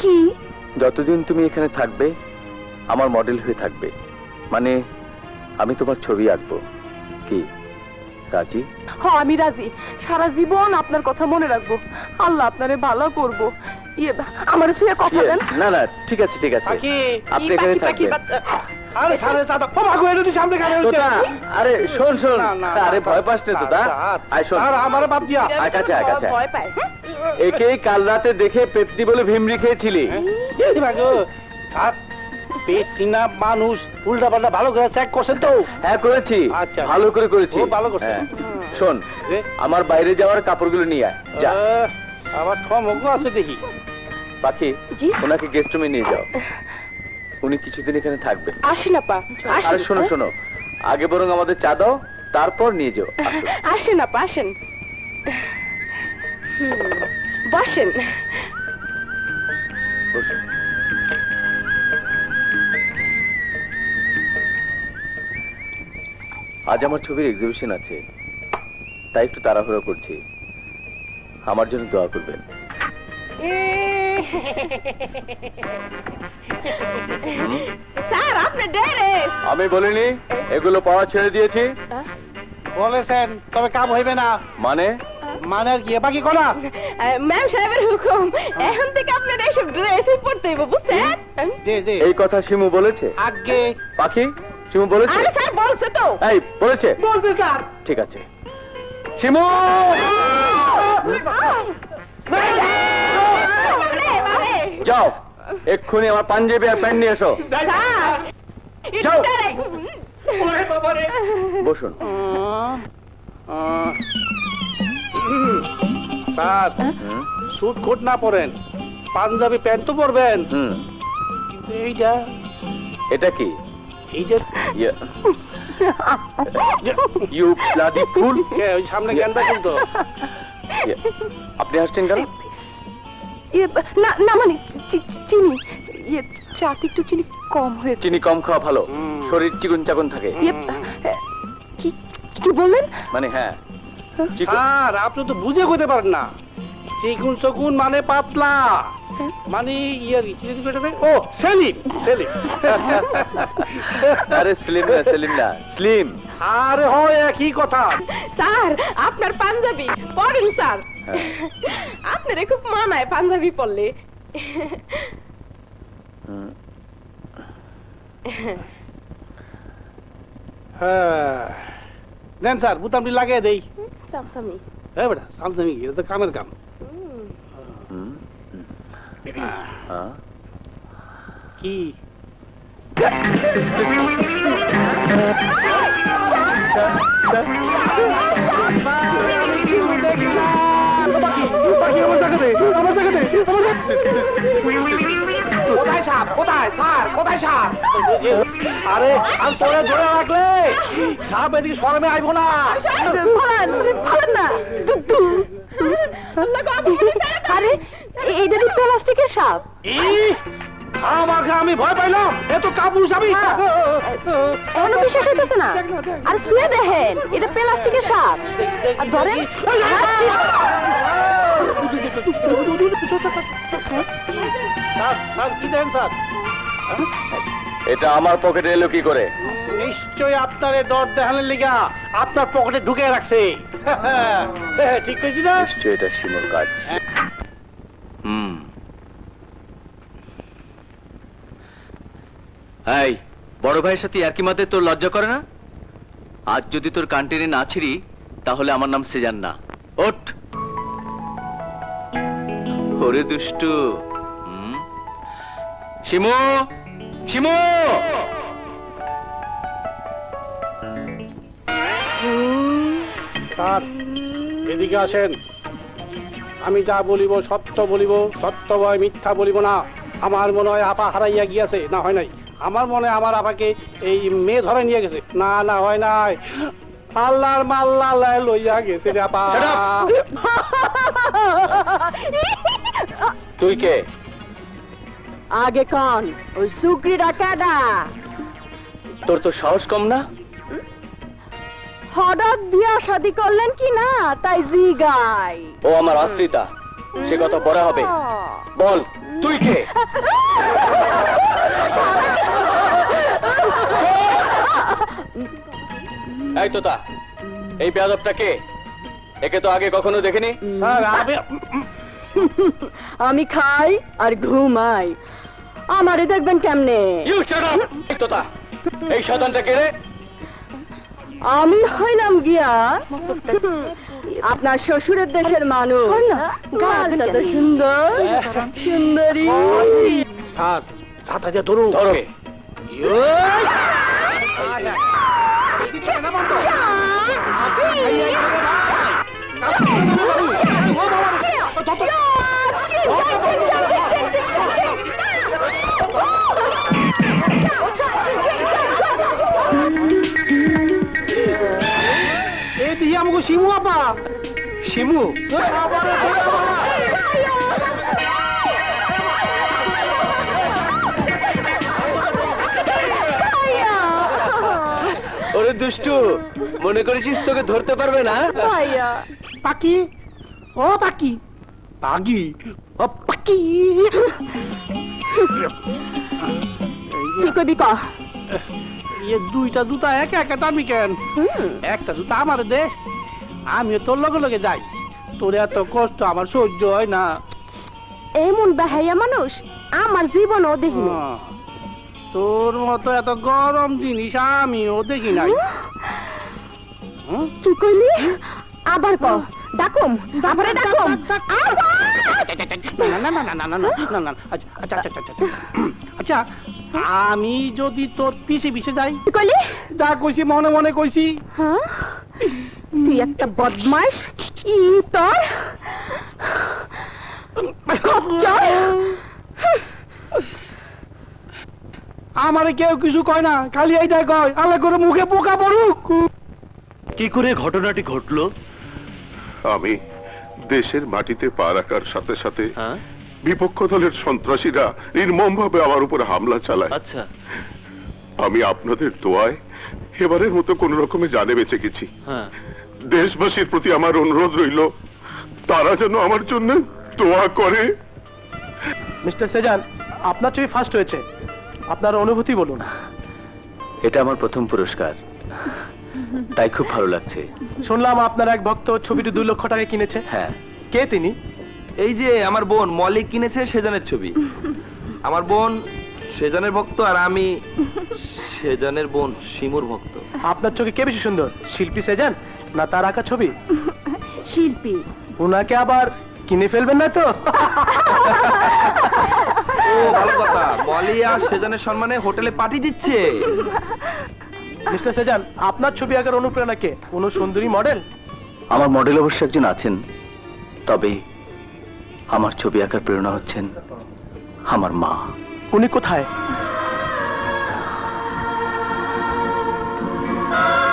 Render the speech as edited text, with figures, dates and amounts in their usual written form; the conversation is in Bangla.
কি? যতদিন তুমি এখানে থাকবে আমার মডেল হয়ে থাকবে, মানে আমি তোমার ছবি আঁকবো। কি রাজি? হ্যাঁ আমি রাজি, সারা জীবন আপনার কথা মনে রাখবো, আল্লাহ আপনারে ভালো করবো। আমার সঙ্গে কথা দেন। না না ঠিক আছে ঠিক আছে, আপনি এখানে থাকবেন। আরে শোন শোন, আরে ভয় পাস না তোদা, আয় শোন আমার বাপ দিয়া আয় কাছে আয় কাছে। ভয় পায় একে কাল রাতে দেখে পেতনি বলে ভিমরি খেয়েছিলি। পেট কিনা মানুষ উল্টা পাল্টা ভালো করে চেক করছেন তো? হ্যাঁ করেছি, ভালো করে করেছি। ভালো করছে। শোন আমার বাইরে যাওয়ার কাপড়গুলো নিয়ে আয় যা। আমার ঠমকও আছে দেখি। পাখি ওনাকে গেস্ট রুমে নিয়ে যাও, উনি কিছুদিন এখানে থাকবেন। আসেন আপা। আরে শোনো শোনো, আগে বরং আমাদের চা দাও, তারপর নিয়ে যাও। আসেন আপা আসেন, বসেন। আজ আমার ছবির এক্সিবিশন আছে, তাই একটু তাড়াহুড়ো করছি, আমার জন্য দোয়া করবেন। স্যার আপনি ডেরে। আমি বলিনি এগুলো পাওয়া ছেড়ে দিয়েছি? বলেছেন, তবে কাম হইবে না। মানে? মানে আর কি বাকি কোনা? ম্যাম সাহেবের হুকুম, এখন থেকে আপনার এইসব ড্রেসই পরতে হবে, বুঝছেন? জি জি। এই কথা শিমু বলেছে? আগে পাখি শিমু বলেছে? আরে স্যার বলছে তো। এই বলেছে? বলবে স্যার। ঠিক আছে শিমু। যাও এক্ষুনি আমার পাঞ্জাবি আর প্যান্ট নিয়ে এসো। যাও বসুন। স্যার স্যুট কোট না পরেন, পাঞ্জাবি প্যান্ট তো পরবেন। এইটা এটা কি? এই যে ইউ ব্লাডি ফুল। ওই সামনে গেন্দা ফুল তো। আপনি হাসছেন কেন? না না মানে চিনি, চাতে একটু চিনি কম হয়েছে। চিনি কম খাওয়া ভালো, শরীর চিকন চাকন থাকে। কি বললেন? মানে হ্যাঁ স্যার আপনি তো বুঝে কইতে পারেন না। চিকুন চকুন মানে পাতলা, মানে ও সেলিম সেলিম। আরে স্লিম না সেলিম না স্লিম। আরে হয় একই কথা। স্যার আপনার পাঞ্জাবি পরেন স্যার, আপনারে খুব মানায় পাঞ্জাবি পরলে। হ্যাঁ দেন স্যার, বুতামটি লাগিয়ে দেই। সামসামি। হ্যাঁ বেটা সামসামি, এটা তো কামের কাম। কি কোথায় সাপ? কোথায় স্যার? কোথায় সাপ? আরে আমি তোরে ধরে রাখলে সাপ এদিকে সরমে আইব না। আরে এইটা কি প্লাস্টিকের সাপ? আমাকে আমি ভয় পাইলাম, এ তো কাবু যাবি। এখনো বিশ্বাস হইতেছে না? আরে শুয়ে দেখেন, এটা প্লাস্টিকের সাপ। আর ধরেন স্যার কি দেন স্যার? এটা আমার পকেটে এলো কি করে? নিশ্চয় আপনার ডর দেখানোর লিগা আপনার পকেটে ঢুকে রাখছে। ঠিক কইছি না? নিশ্চয় এটা শিমুর কাজ। এই বড় ভাইয়ের সাথে আর কি মাতে তোর লজ্জা করে না? আজ যদি তোর কান টেনে না ছিড়ি তাহলে আমার নাম সেজান না। ওঠ। ওরে দুষ্টু। শিমু শিমু স্যার এদিকে আসেন। আমি যা বলিব সত্য বলিব, সত্য ভয় মিথ্যা বলিব না। আমার মনে হয় আপা হারাইয়া গিয়েছে। না হয় নাই, আমার মনে হয় আমার আপাকে এই মেয়ে ধরে নিয়ে গেছে। না না হয় নাই, আল্লাহর মাল্লা লইয়া গেছে রে আপা। তুই কে? আগে কন ওই সুগ্রি ডাকাডা। তোর তো সাহস কম না? হঠাৎ বিয়া শাদি করলেন কি না তাই জিগাই। ও আমার আশ্রিতা, সে কথা পরে হবে। বল তুই কে? এই তোতা, এই বেয়াদবটা কে? একে তো আগে কখনো দেখিনি। স্যার আমি খাই আর ঘুমাই, আমারে দেখবেন কেমনে? You shut up! এই তোতা, এই শয়তানটা কে রে? আমি হইলাম গিয়া আপনার শ্বশুরের দেশের মানুষ। গালটা তো সুন্দর, সুন্দরী। স্যার ছাতা দিয়ে ধরুন। ধরো। এই দিয়ে আমাকে শিমু আপা। শিমু? ওরে দুষ্টু, মনে করেছিস তোকে ধরতে পারবে না? পাখি, ও পাখি, পাখি, ও পাখি। কি কবি ক? দুইটা জুতা একা একা টানবি কেন? একটা জুতা আমার দে, আমিও তোর লগে লগে যাই। তোর এত কষ্ট আমার সহ্য হয় না। এমন বেহাইয়া মানুষ আমার জীবনও দেখিনি। তোর মতো এত গরম জিনিস আমিও দেখি নাই। কি কইলি? আবার ক, ডাকুম, আবারে ডাকুম। না না না না না না না না না। আচ্ছা আচ্ছা আচ্ছা আচ্ছা আচ্ছা, আমি যদি তোর পিছে পিছে যাই? কি কইলি? যা কইছি মনে মনে কইছি। হ্যাঁ, তুই একটা বদমাইশ। তোর আমারে কেউ কিছু কয় না, খালি এইটাই কয় আল্লাহ করে মুখে পোকা পড়ুক। কি করে ঘটনাটি ঘটলো? আমি দেশের মাটিতে পা রাখার সাথে সাথে হ্যাঁ, বিপক্ষ দলের সন্ত্রাসীরা নির্মমভাবে আমার উপর হামলা চালায়। আচ্ছা। আমি আপনাদের দোয়ায় এবারের মতো কোন রকমে জানে বেঁচে গেছি। হ্যাঁ, দেশবাসীর প্রতি আমার অনুরোধ রইল, তারা যেন আমার জন্য দোয়া করে। মিস্টার সেজান, আপনার ছবি ফার্স্ট হয়েছে, আপনার অনুভূতি বলুন। এটা আমার প্রথম পুরস্কার, তাই খুব ভালো লাগছে। শুনলাম আপনার এক ভক্ত ছবিটি 2 লক্ষ টাকায় কিনেছে। হ্যাঁ, কে তিনি? এই যে আমার বোন মলি কিনেছে সেজানের ছবি। আমার বোন সেজানের ভক্ত আর আমি সেজানের বোন শিমুর ভক্ত। আপনার চোখে কে বেশি সুন্দর, শিল্পী সেজান না তার আঁকা ছবি? শিল্পী। ওনাকে আবার কিনে ফেলবেন না তো? ও ভালো কথা, মলি আর সেজানের সম্মানে হোটেলে পার্টি দিচ্ছে। মিস্টার সেজান, আপনার ছবি আঁকার অনুপ্রেরণা কে? কোনো সুন্দরী মডেল? আমার মডেল অবশ্য একজন আছেন, তবে আমার ছবি আঁকার প্রেরণা হচ্ছেন আমার মা। উনি কোথায়?